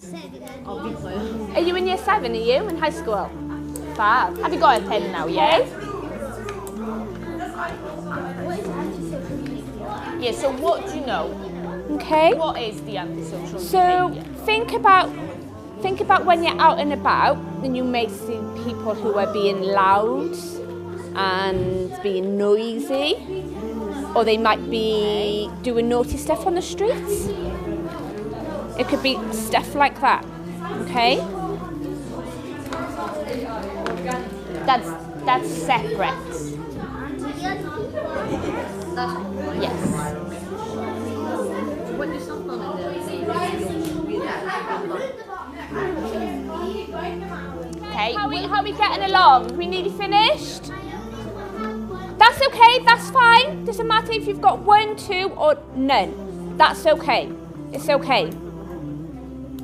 Are you in year 7, are you? In high school? Fab. Have you got a pen now, yeah? Yeah, so what do you know? Okay. What is the antisocial So behaviour? think about when you're out and about and you may see people who are being loud and being noisy, or they might be doing naughty stuff on the streets. It could be stuff like that, okay? That's separate. Yes. Okay. How are we getting along? We nearly finished? That's okay, that's fine. Doesn't matter if you've got 1, 2 or none. That's okay. It's okay.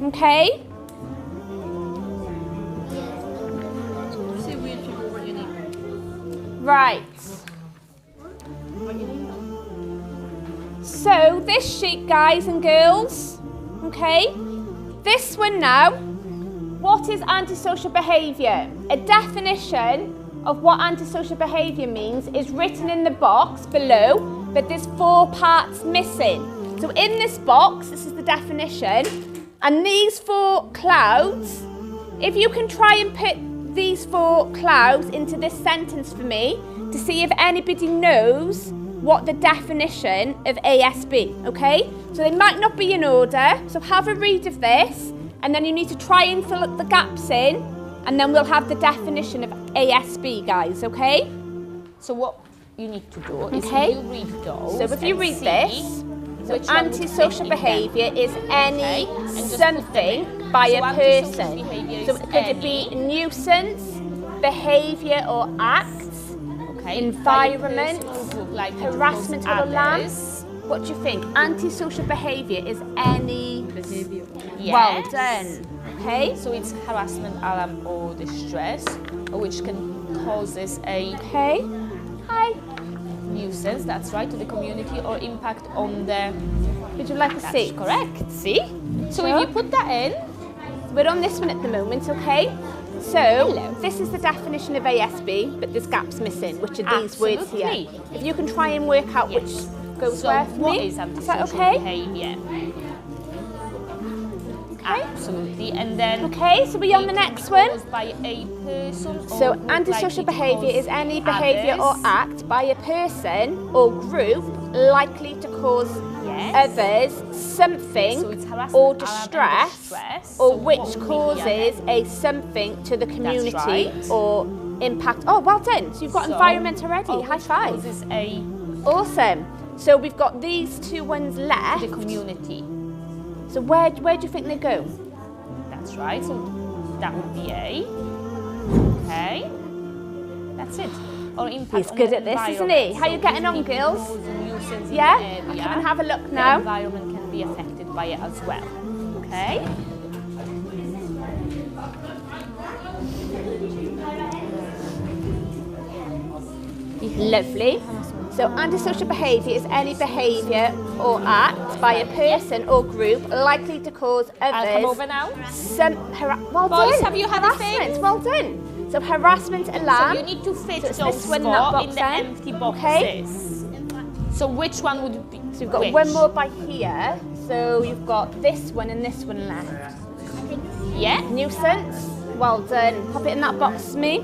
Okay? Right. So this sheet, guys and girls, okay? This one now, what is antisocial behaviour? A definition of what antisocial behaviour means is written in the box below, but there's 4 parts missing. So in this box, this is the definition, and these 4 clouds, if you can try and put these 4 clouds into this sentence for me to see if anybody knows what the definition of ASB, okay? So they might not be in order, so have a read of this, and then you need to try and fill up the gaps in, and then we'll have the definition of ASB, guys, okay? So what you need to do is Okay. you read those. So if you read see this, so which one would antisocial fit in behaviour is any Okay, and just put them something in. by So a antisocial person. behaviour So is could it be any- nuisance, behaviour or acts, Okay, environment, by a person or group, like it harassment was or alarm? others. What do you think? Antisocial behaviour is any behavior. Yes. well done. Okay? So it's harassment, alarm, or distress, which can causes a Okay. Hi. nuisance. That's right, to the community or impact on the. Would you like a That's seat? correct. See. So Sure. if you put that in, We're on this one at the moment, okay? So, this is the definition of ASB, but there's gaps missing, which are these words here. Absolutely. If you can try and work out Yes. which goes so where for what me. is Is that antisocial okay? behaviour? Absolutely, and then. Okay, so we're on the it can next be one. caused by a person or So, group antisocial likely to behaviour cause is any behaviour or others. act by a person or group likely to cause Yes. others something So it's harassment, or alarm, and distress, distress. or So which what would be the causes a something to the community right. or impact. Oh, well done. So you've got So- environment already. or High which five. causes a Awesome. So we've got these 2 ones left. the community. So where do you think they go? That's right. So that would be A. Okay. That's it. Or impact He's on good the at this, isn't environment. he? How you So getting on, if it girls? causes a nuisance in Yeah? the area, Come and have a look the now. environment can be affected by it as well. Okay. Lovely. So antisocial behaviour is any behaviour or act by a person or group likely to cause I'll come over others now. some well Boys, done. have you had a harassment. thing? Well done. So harassment, alarm. So you need to fit So it's those this one, 4 that in box the then. empty Okay. boxes. So which one would be? So you've got which? one more by here. So you've got this one and this one left. Yeah. Nuisance. Well done. Pop it in that box for me.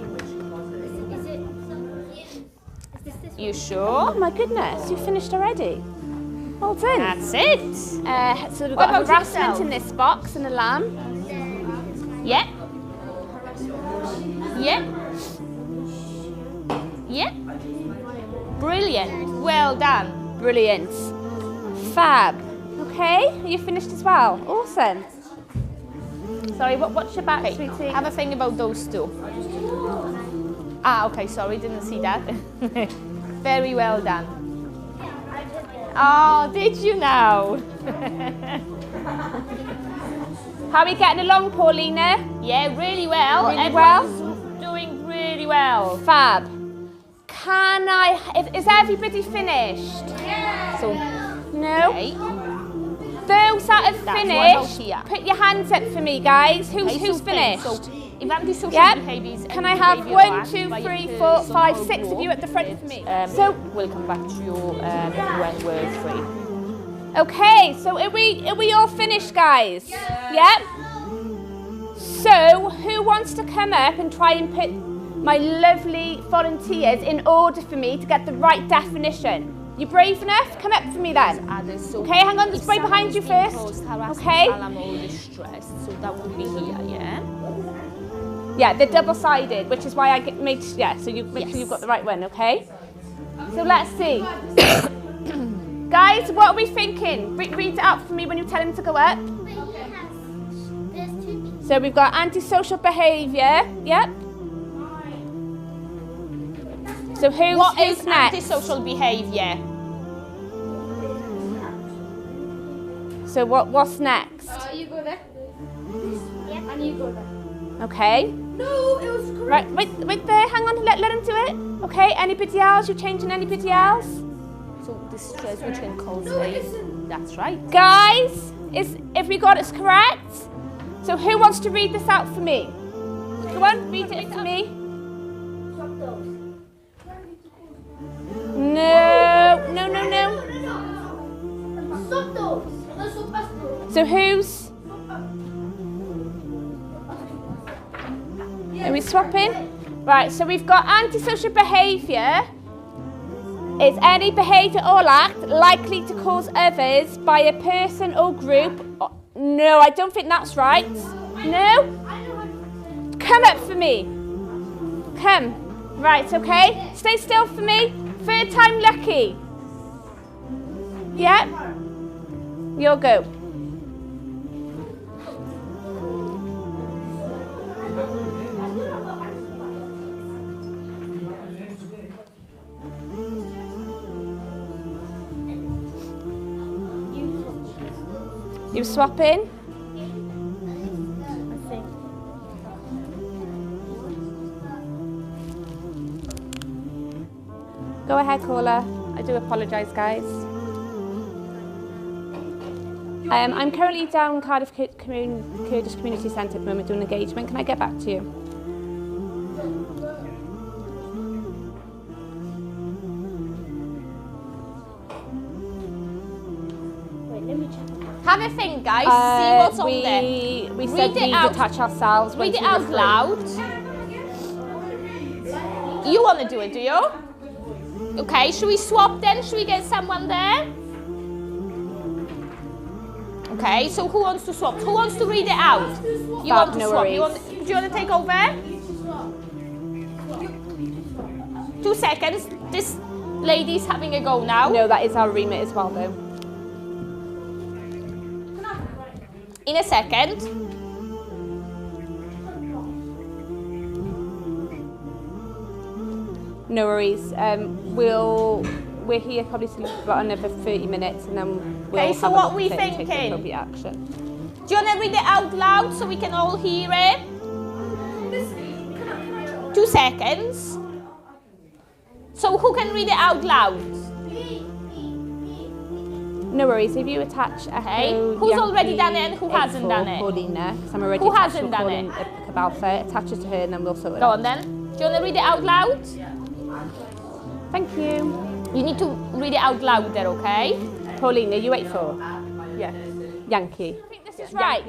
You Oh sure? my goodness, you finished already. Well done. That's it. So we've What got about harassment yourself? in this box and alarm. Yeah. Yeah. Yeah. Brilliant. Well done. Brilliant. Fab. Okay, are you finished as well? Awesome. Sorry, what's your back, sweetie? Have a think about those 2. Ah, okay, sorry, didn't see that. Very well done. Oh, did you now? How are we getting along, Paulina? Yeah, really well. Really well? Everyone's doing really well. Fab. Can I, is everybody finished? So, No? okay. Those that have That's finished, here. put your hands up for me, guys. Okay, Who's so finished? So if antisocial Yep. behaviour is Can any I have behaviour 1, acted 2, by a 3, 4, person 5, or 6 of group, you at the front for me? So we'll come back to you when we're free. Okay, so are we all finished, guys? Yep. So who wants to come up and try and put my lovely volunteers in order for me to get the right definition? You brave enough? Come up for me then. So Okay, hang on, just right behind you first. Okay. Alarm or distress, so that would be here, yeah? Yeah, they're double-sided, which is why I made, yeah, so you make sure you've got the right one, okay? So let's see. Guys, what are we thinking? Read it out for me when you tell him to go up. So we've got antisocial behaviour, yep. So What who's is next? antisocial behaviour? So what's next? You go there. And you go there. Okay. No, it was correct. Right, wait there, hang on, let him do it. Okay, anybody else? You changing anybody else? So distress which can cause No, it a... isn't. That's right. Guys, if we got it correct? So who wants to read this out for me? Go on, read it for me. Stop those. No. Stop those. Let's stop past those. So who's... Are we swapping? Right, so we've got antisocial behaviour. Is any behaviour or act likely to cause others by a person or group? No, I don't think that's right. No? Come up for me. Come. Right, okay. Stay still for me. Third time lucky. Yep. You'll go. You swapping? I think. Go ahead, caller. I do apologise, guys. I'm currently down Cardiff Kurdish Community Centre at the moment doing engagement. Can I get back to you? Wait, let me check. Have a think, guys. See what's on there. We said Read it we out. detach ourselves. Read once it we were out free. loud. You want to do it, do you? Okay, should we swap then? Should we get someone there? Okay, so who wants to swap? Who wants to read it out? You want to no swap? worries. Do you want to take over? 2 seconds. This lady's having a go now. No, that is our remit as well, though. In a second. No worries. We're here probably till about another 30 minutes, and then we'll Okay, so have a what look we at it and take thinking? appropriate action. Do you want to read it out loud so we can all hear it? 2 seconds. So who can read it out loud? No worries. If you attach Okay. Echo, Who's Yankee, already done it and who hasn't 84, done it? Paulina, because I'm already Who attached hasn't to done calling Cabalfa. Attach it to her, and then we'll sort it Go out. on then. Do you want to read it out loud? Thank you. You need to read it out loud there, okay? Paulina, you 84. Yeah. Yankee. I think this is right.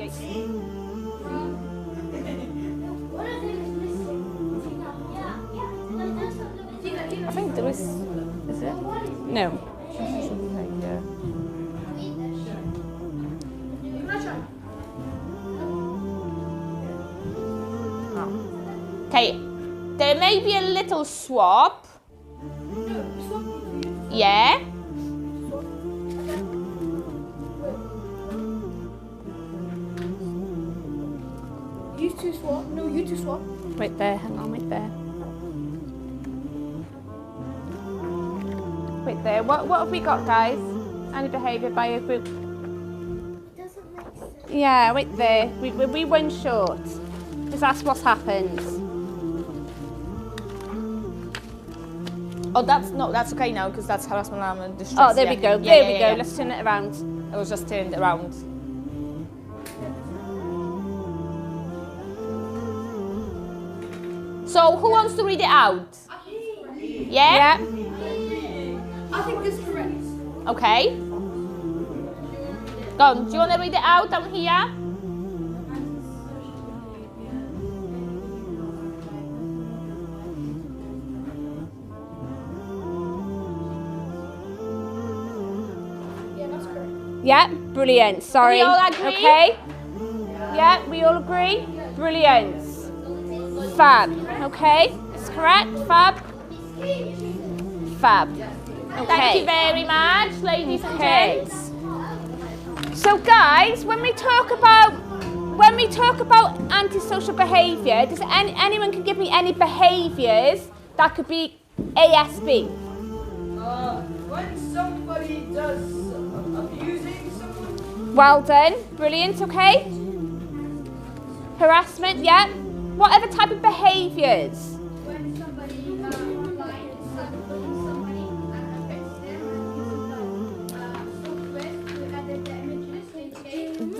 I think there is it? No. Okay, there may be a little swap. Yeah. You two swap. No, you two swap. Wait there. Hang on. Wait there. Wait there. What have we got, guys? Any behaviour by a group? Doesn't make sense. Yeah. Wait there. We went short. Because that's what's happened. Oh, that's okay now because that's harassment, alarm, and distress. Oh, there we yeah. go. Yeah, There we yeah, go. yeah. Let's turn it around. It was just turned around. So who wants to read it out? Yeah? I think this is correct. Okay. Go on, do you want to read it out down here? Yeah, that's correct. Yeah, brilliant. Sorry. We all agree? Okay. Yeah, we all agree? Brilliant. Fab. Okay, it's correct. Fab. Fab. Okay. Thank you very much, ladies and Okay. gents. So guys, when we talk about antisocial behaviour, does anyone can give me any behaviours that could be ASB? When somebody does abusing someone. Well done, brilliant. Okay. Harassment, yeah. What other type of behaviours? When somebody lies somebody and affects them software to edit the images in game.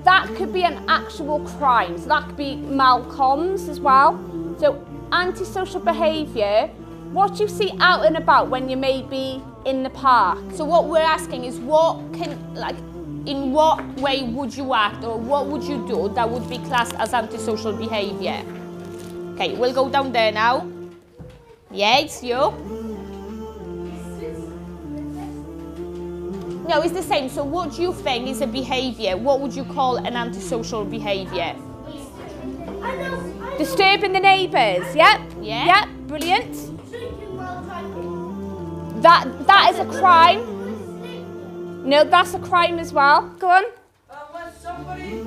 That could be an actual crime. So that could be malcoms as well. So antisocial behaviour. What do you see out and about when you may be in the park? So what we're asking is in what way would you act or what would you do that would be classed as antisocial behaviour? Okay, we'll go down there now. Yeah, it's you. No, it's the same. So what do you think is a behaviour? What would you call an antisocial behaviour? I know. Disturbing the neighbours. Yep. Yeah. Yep. Brilliant. Drinking while typing. That is a crime. No, that's a crime as well. Go on. When somebody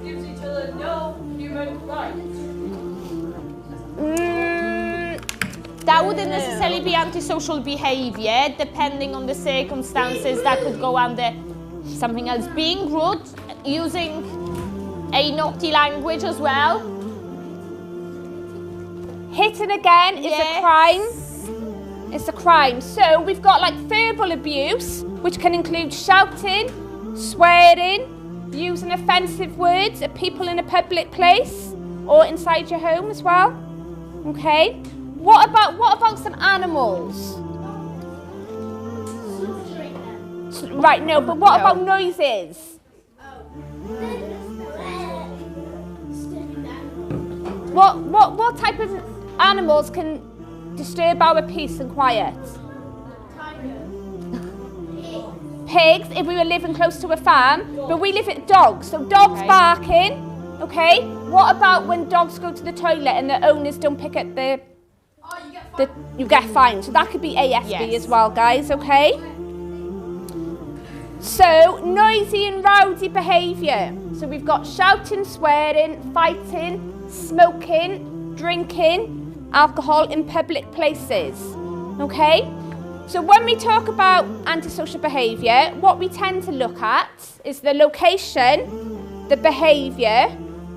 gives each other no human rights. That wouldn't necessarily be antisocial behaviour, depending on the circumstances. That could go under something else. Being rude, using a naughty language as well. Hitting again is a crime. It's a crime. So we've got like verbal abuse, which can include shouting, swearing, using offensive words at people in a public place or inside your home as well. Okay. What about some animals? Slaughtering them. Right, no, but what about noises? What type of animals can disturb our peace and quiet? Pigs, if we were living close to a farm, but we live at dogs, so dogs barking, okay? What about when dogs go to the toilet and the owners don't pick up you get fined, so that could be ASB as well, guys, okay? So, noisy and rowdy behaviour. So we've got shouting, swearing, fighting, smoking, drinking, alcohol in public places, okay? So when we talk about antisocial behaviour, what we tend to look at is the location, the behaviour,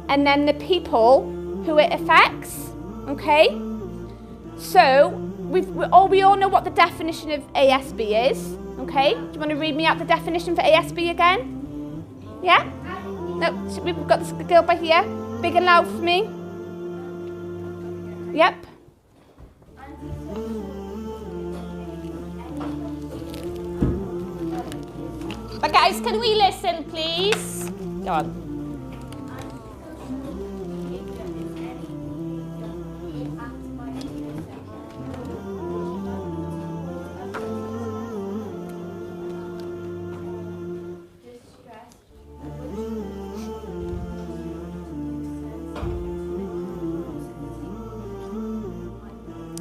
and then the people who it affects, okay? So we all know what the definition of ASB is, okay? Do you want to read me out the definition for ASB again? Yeah? No, we've got this girl by here. Big and loud for me. Yep. But guys, can we listen, please? Go on.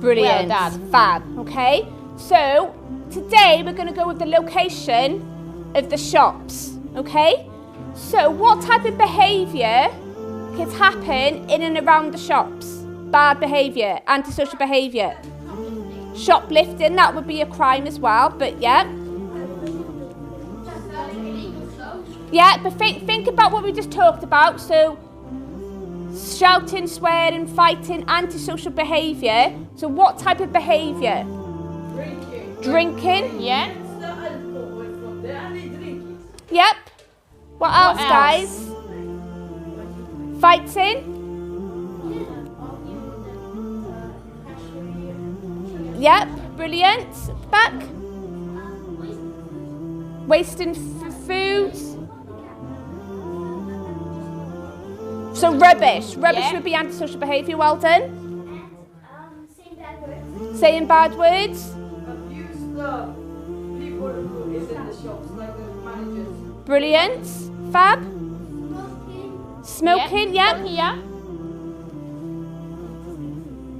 Brilliant. Well done. Fab. Okay. So today we're going to go with the location of the shops. Okay. So what type of behaviour could happen in and around the shops? Bad behaviour, antisocial behaviour. Shoplifting, that would be a crime as well. But yeah. Yeah, but think about what we just talked about. So shouting, swearing, fighting, antisocial behaviour. So what type of behaviour? Drinking. Drinking? Yeah? It's the alcohol from there and they drink it. Yep. What else, guys? Fighting. Yep. Brilliant. Back. Wasting food. So rubbish. Rubbish would be antisocial behaviour. Well done. Saying bad words. Saying bad words. Abuse the people who is in the shops, like the managers. Brilliant. Fab. Smoking. Smoking. Yep. Here.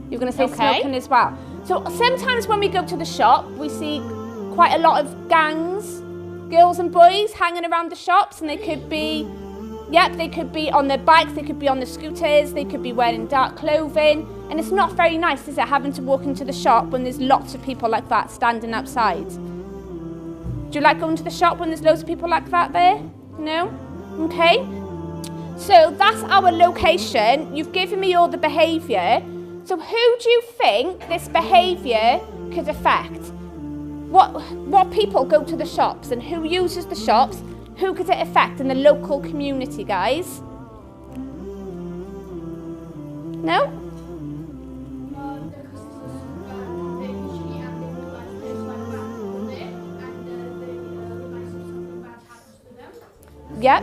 You're going to say Okay. smoking as well. So sometimes when we go to the shop, we see quite a lot of gangs, girls and boys hanging around the shops, and they could be, they could be on their bikes, they could be on the scooters, they could be wearing dark clothing, and it's not very nice, is it, having to walk into the shop when there's lots of people like that standing outside? Do you like going to the shop when there's loads of people like that there? No? Okay. So that's our location. You've given me all the behaviour. So who do you think this behaviour could affect? What people go to the shops and who uses the shops? Who could it affect in the local community, guys? No? The customers they usually and they realize there's like bad people there and they realize if something bad happens to them. Yep.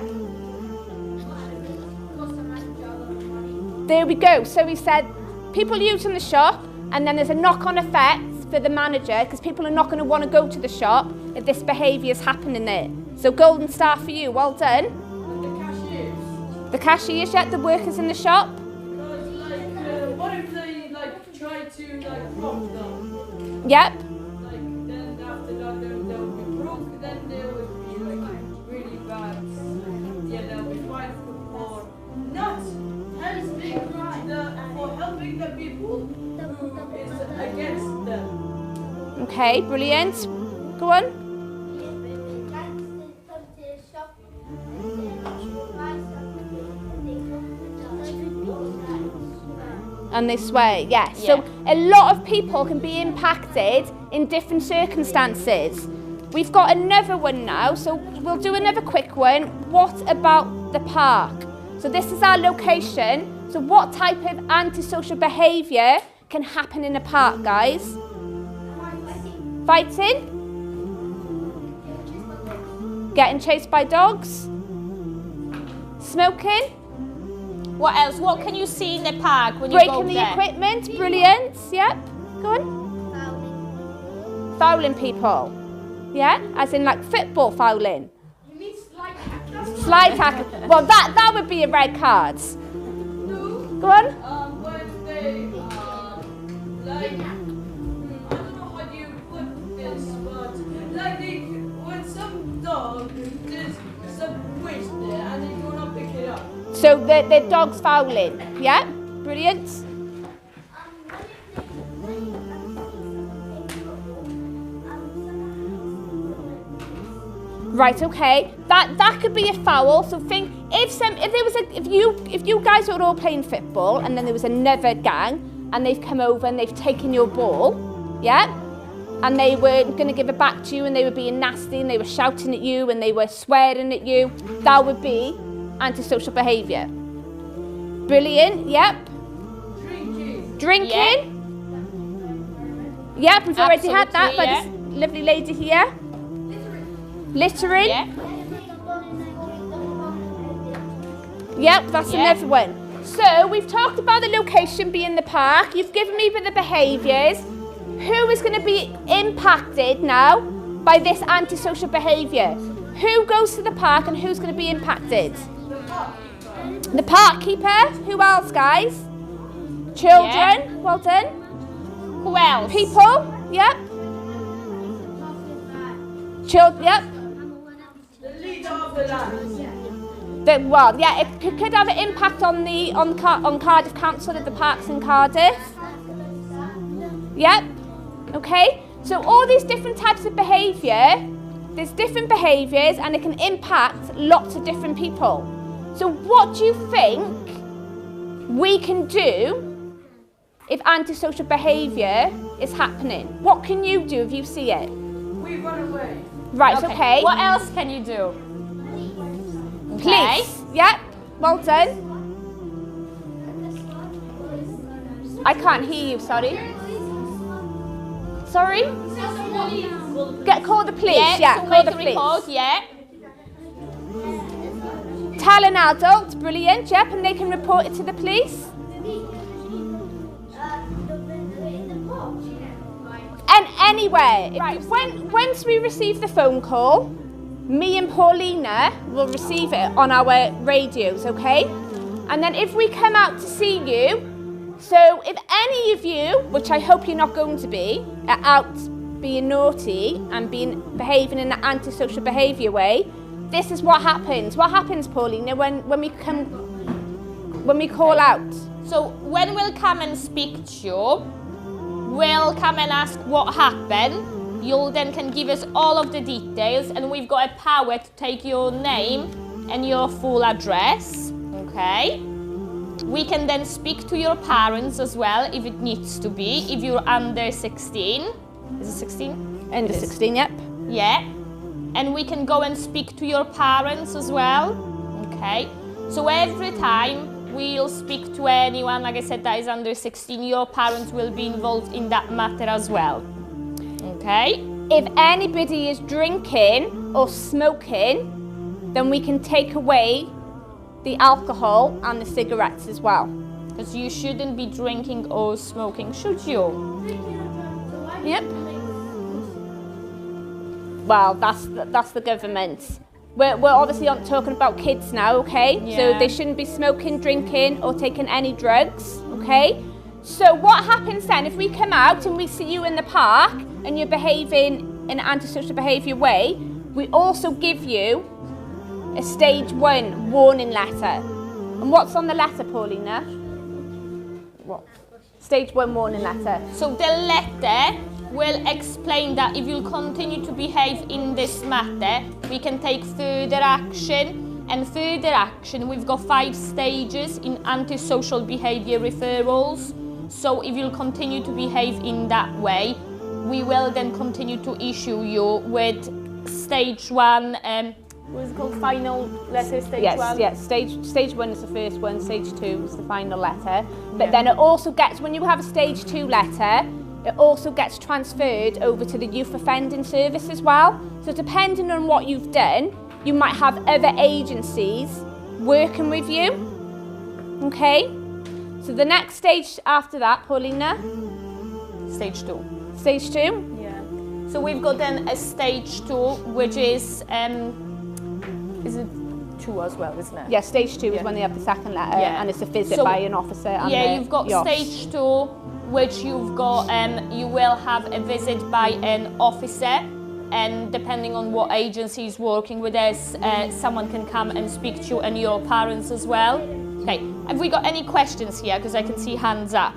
Cost the manager a lot of money. There we go. So we said people using the shop, and then there's a knock-on effect for the manager because people are not going to want to go to the shop if this behaviour is happening there. So golden star for you. Well done. And the cashiers. The cashiers, yet the workers in the shop. Because like, what if they like try to like rob them? Yep. Like then after that they will be broke. Then they would be like really bad. Yeah, they'll be fined for not helping the people who is against them. Okay, brilliant. Go on. And they swear, yes. So a lot of people can be impacted in different circumstances. We've got another one now, so we'll do another quick one. What about the park? So this is our location. So what type of antisocial behaviour can happen in a park, guys? Fighting? Getting chased by dogs? Smoking? What else? What can you see in the park when you Breaking go the there? equipment? Brilliant. Yep. Go on. Fouling people. Yeah? As in like football fouling. You mean slide tackle? Slide tackle. Well, that would be a red card. Go on. When they like, I don't know how you put this, but like when some dog did some waste there and they go not pick it up. So the dog's fouling. Yeah? Brilliant. Right, okay. That could be a foul. So think if you guys were all playing football and then there was another gang and they've come over and they've taken your ball, yeah? And they were going to give it back to you and they were being nasty and they were shouting at you and they were swearing at you, that would be antisocial behaviour. Brilliant, yep. Drinking. Yep, we've already had that by this lovely lady here. Littering. Yeah. Yep, that's another one. So we've talked about the location being the park. You've given me the behaviours. Who is going to be impacted now by this antisocial behaviour? Who goes to the park and who's going to be impacted? The park keeper. Who else, guys? Children. Yeah. Well done. Who else? People. Yep. Children. Yep. The leader of the land. Well, yeah, it could have an impact on Cardiff Council of the parks in Cardiff. Yep. Okay. So all these different types of behaviour, there's different behaviours and it can impact lots of different people. So what do you think we can do if antisocial behaviour is happening? What can you do if you see it? We run away. Right, okay. What else can you do? Okay. Police. Yep. Well done. I can't hear you, sorry. Sorry? Call the police. Yeah, so call make the a police. report, yeah. Tell an adult, brilliant, yep, and they can report it to the police. And anywhere. Right. Once we receive the phone call, me and Paulina will receive it on our radios, okay? And then if we come out to see you, so if any of you, which I hope you're not going to be, are out being naughty and behaving in an antisocial behaviour way, this is what happens. What happens, Paulina, when we call out? So when we'll come and speak to you, we'll come and ask what happened. You then can give us all of the details, and we've got a power to take your name and your full address, okay? We can then speak to your parents as well if it needs to be, if you're under 16. Is it 16? Under 16, yep. Yeah. And we can go and speak to your parents as well, okay? So every time we'll speak to anyone, like I said, that is under 16, your parents will be involved in that matter as well. Okay? If anybody is drinking or smoking, then we can take away the alcohol and the cigarettes as well. Because you shouldn't be drinking or smoking, should you? Yep. Well, that's the government. We're obviously not talking about kids now, okay? Yeah. So they shouldn't be smoking, drinking, or taking any drugs, okay? So what happens then if we come out and we see you in the park and you're behaving in an antisocial behaviour way, we also give you a stage 1 warning letter. And what's on the letter, Paulina? What? Stage 1 warning letter. So the letter will explain that if you continue to behave in this matter, we can take further action. And further action, we've got 5 stages in antisocial behaviour referrals. So if you'll continue to behave in that way, we will then continue to issue you with stage 1, what is it called? Final letter, stage 1? Yes, stage 1 is the first one, stage 2 is the final letter. But then it also gets, when you have a stage 2 letter, it also gets transferred over to the youth offending service as well. So depending on what you've done, you might have other agencies working with you, okay? So the next stage after that, Paulina? Stage 2. Stage 2? Yeah. So we've got then a stage 2, which is it 2 as well, isn't it? Yeah, stage 2 is when they have the second letter and it's a visit So, by an officer. And yeah, you've got stage 2, which you've got, you will have a visit by an officer, and depending on what agency is working with us, someone can come and speak to you and your parents as well. Okay, have we got any questions here? Because I can see hands up.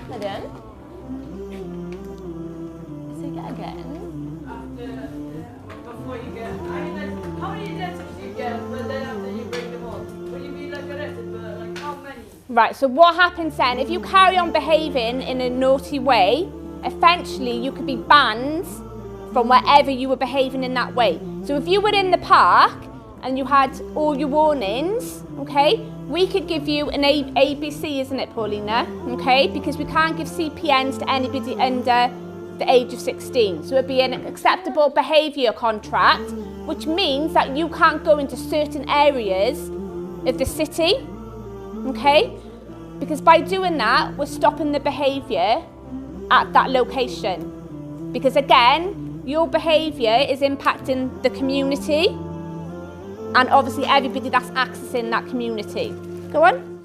Pardon? Say that again. Before you get, I mean, like, how many letters do you get, but then after you bring them on? Will you be like arrested, but like how many? Right, so what happens then, if you carry on behaving in a naughty way, eventually you could be banned from wherever you were behaving in that way. So if you were in the park and you had all your warnings, okay, we could give you an ABC, isn't it, Paulina? Okay, because we can't give CPNs to anybody under the age of 16. So it'd be an acceptable behaviour contract, which means that you can't go into certain areas of the city, okay? Because by doing that, we're stopping the behaviour at that location. Because again, your behaviour is impacting the community and obviously everybody that's accessing that community. Go on.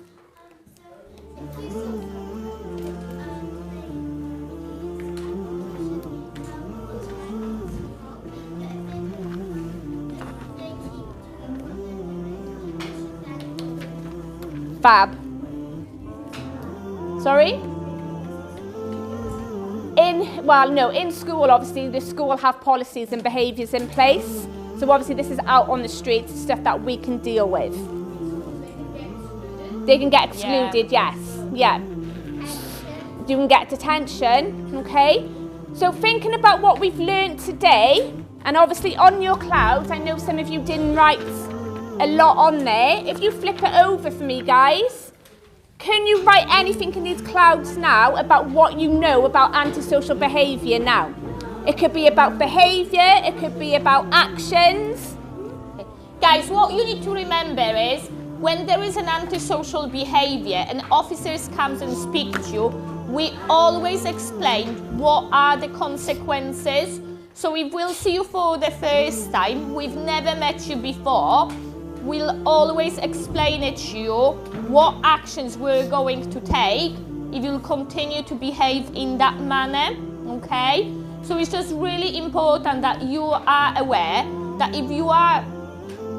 Fab. Sorry? In school, obviously, the school have policies and behaviours in place. So obviously this is out on the streets, stuff that we can deal with. They can get excluded, yes. Yeah. You can get detention, okay? So thinking about what we've learned today, And obviously on your clouds, I know some of you didn't write a lot on there. If you flip it over for me, guys, can you write anything in these clouds now about what you know about antisocial behaviour now? It could be about behaviour, it could be about actions. Guys, what you need to remember is when there is an antisocial behaviour and officers comes and speak to you, we always explain what are the consequences. So if we'll see you for the first time, we've never met you before, we'll always explain it to you what actions we're going to take if you'll continue to behave in that manner, okay? So it's just really important that you are aware that if you are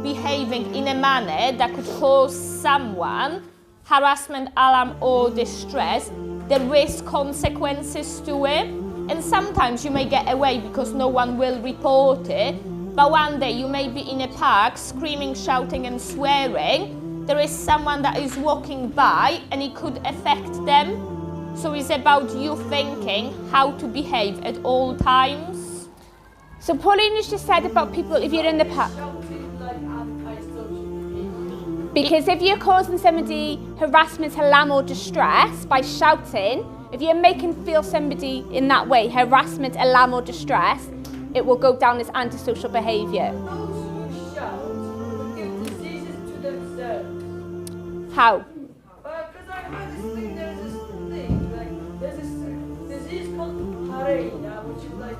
behaving in a manner that could cause someone harassment, alarm or distress, there is consequences to it. And sometimes you may get away because no one will report it, but one day you may be in a park screaming, shouting and swearing. There is someone that is walking by and it could affect them. So it's about you thinking how to behave at all times. So Pauline has just said about people if you're in the park. Because if you're causing somebody harassment, alarm or distress by shouting, if you're making feel somebody in that way, harassment, alarm or distress, it will go down as antisocial behaviour. Those who shout will give diseases to themselves. How? Because I heard this thing, there's this disease called hernia, which is like,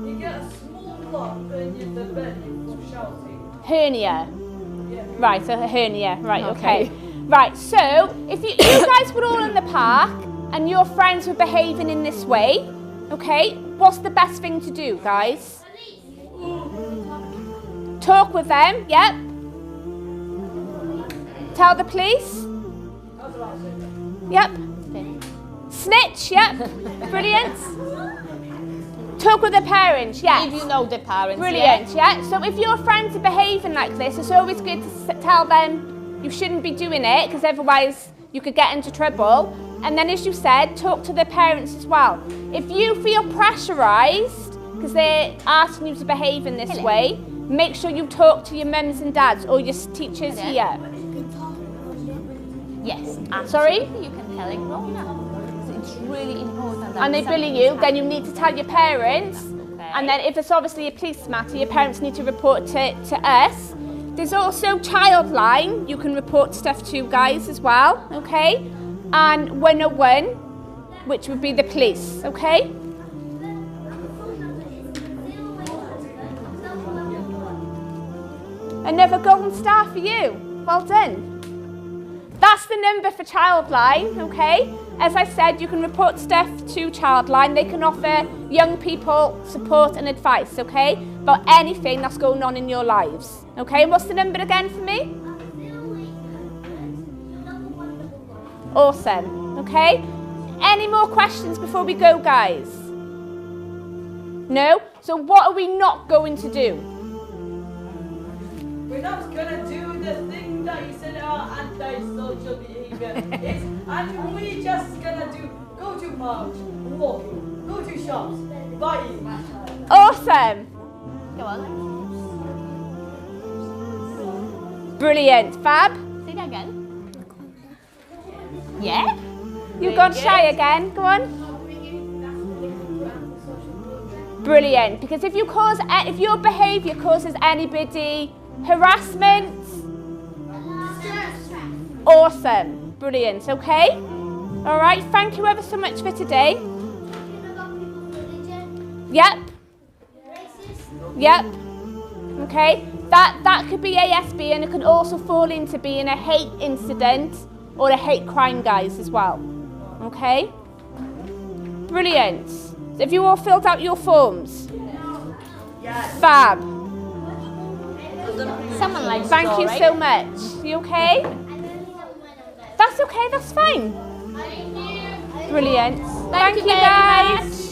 you get a small lump in the belly from shouting. Hernia. Yeah. Right, so hernia, right, okay. Right, so if you guys were all in the park and your friends were behaving in this way, okay, what's the best thing to do, guys? Talk with them, yep. Tell the police. Yep. Snitch, yep. Brilliant. Talk with the parents, yes. If you know the parents, Brilliant, yeah. So if your friends are behaving like this, it's always good to tell them you shouldn't be doing it because otherwise you could get into trouble. And then as you said, talk to the parents as well. If you feel pressurised because they're asking you to behave in this way, make sure you talk to your mums and dads or your teachers here. Yes, Sorry? you can tell it grown up. It's really important. That And they bully you, then you need to tell your parents. Okay. And then if it's obviously a police matter, your parents need to report to us. There's also child line you can report stuff to, guys, as well, okay? And 101, which would be the police, okay? Another golden star for you. Well done. That's the number for Childline, okay? As I said, you can report stuff to Childline. They can offer young people support and advice, okay? About anything that's going on in your lives, okay? What's the number again for me? Awesome, okay? Any more questions before we go, guys? No? So what are we not going to do? We're not gonna do the thing that you said are anti-social behavior. And we just gonna go to parks, walking, go to shops, buying. Awesome. Go on. Brilliant. Fab? Say that again. Yeah? You've gone shy again. Go on. Brilliant. Because if your behaviour causes anybody harassment, awesome. Brilliant. Okay. All right. Thank you ever so much for today. Yep. Yep. Okay. That could be ASB, and it could also fall into being a hate incident or a hate crime, guys, as well. Okay. Brilliant. So have you all filled out your forms? Yes. Fab. Someone like Thank you so much. You okay? That's okay. That's fine. Brilliant. Thank you, very guys. much.